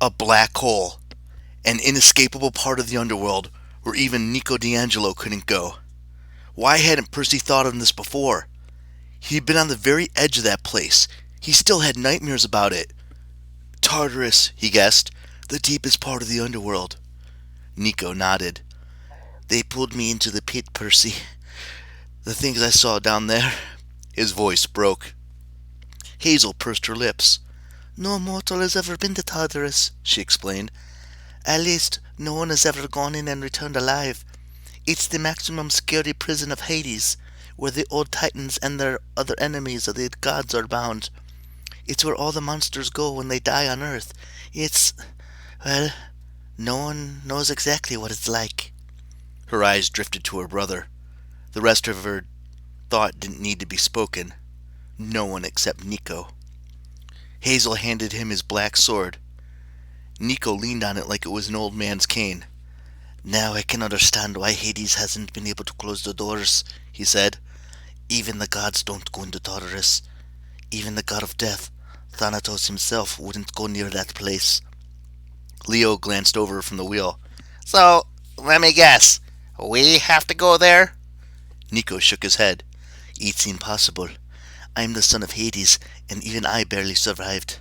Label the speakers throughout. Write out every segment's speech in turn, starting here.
Speaker 1: A black hole. An inescapable part of the underworld where even Nico D'Angelo couldn't go. Why hadn't Percy thought of this before? He'd been on the very edge of that place. He still had nightmares about it. Tartarus, he guessed. The deepest part of the underworld. Nico nodded. They pulled me into the pit, Percy. The things I saw down there. His voice broke. Hazel pursed her lips. No mortal has ever been to Tartarus, she explained. At least, no one has ever gone in and returned alive. It's the maximum security prison of Hades, where the old titans and their other enemies of the gods are bound. It's where all the monsters go when they die on Earth. Well, no one knows exactly what it's like. Her eyes drifted to her brother. The rest of her thought didn't need to be spoken. No one except Nico. Hazel handed him his black sword. Nico leaned on it like it was an old man's cane. Now I can understand why Hades hasn't been able to close the doors, he said. Even the gods don't go into Tartarus. Even the god of death, Thanatos himself, wouldn't go near that place. Leo glanced over from the wheel. So, let me guess. We have to go there? Nico shook his head. It's impossible. I'm the son of Hades, and even I barely survived.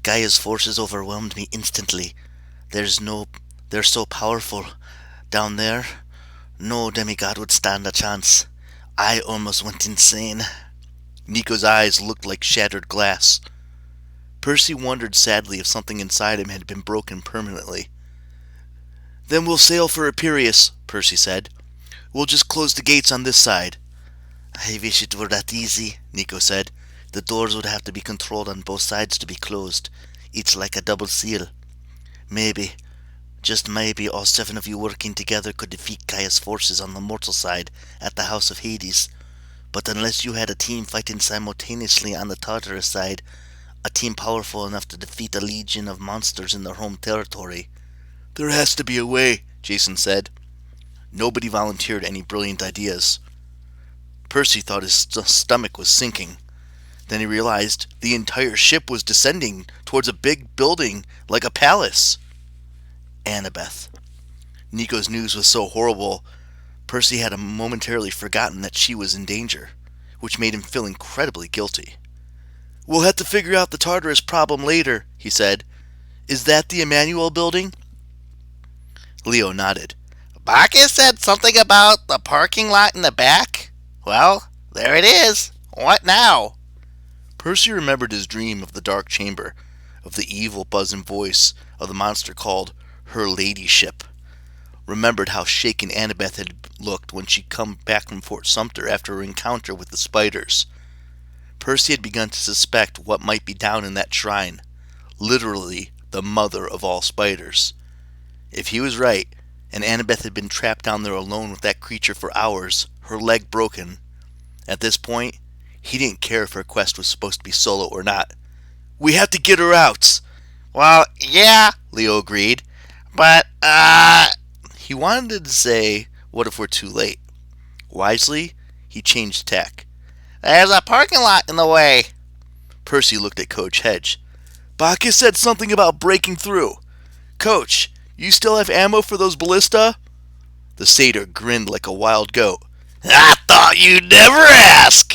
Speaker 1: Gaia's forces overwhelmed me instantly. They're so powerful. Down there, no demigod would stand a chance. I almost went insane. Nico's eyes looked like shattered glass. Percy wondered sadly if something inside him had been broken permanently. Then we'll sail for Epirus, Percy said. We'll just close the gates on this side. I wish it were that easy, Nico said. The doors would have to be controlled on both sides to be closed. It's like a double seal. Maybe, just maybe, all 7 of you working together could defeat Gaia's forces on the mortal side at the House of Hades. But unless you had a team fighting simultaneously on the Tartarus side, a team powerful enough to defeat a legion of monsters in their home territory. There has to be a way, Jason said. Nobody volunteered any brilliant ideas. Percy thought his stomach was sinking. Then he realized the entire ship was descending towards a big building like a palace. Annabeth. Nico's news was so horrible, Percy had momentarily forgotten that she was in danger, which made him feel incredibly guilty. We'll have to figure out the Tartarus problem later, he said. Is that the Emmanuel building? Leo nodded. Bacchus said something about the parking lot in the back? Well, there it is. What now? Percy remembered his dream of the dark chamber, of the evil buzzing voice of the monster called her ladyship. Remembered how shaken Annabeth had looked when she'd come back from Fort Sumter after her encounter with the spiders. Percy had begun to suspect what might be down in that shrine, literally the mother of all spiders. If he was right, and Annabeth had been trapped down there alone with that creature for hours, her leg broken, at this point, he didn't care if her quest was supposed to be solo or not. We have to get her out! Well, yeah, Leo agreed, but, He wanted to say, what if we're too late? Wisely, he changed tack. There's a parking lot in the way. Percy looked at Coach Hedge. Bacchus said something about breaking through. Coach, you still have ammo for those ballista? The satyr grinned like a wild goat. I thought you'd never ask.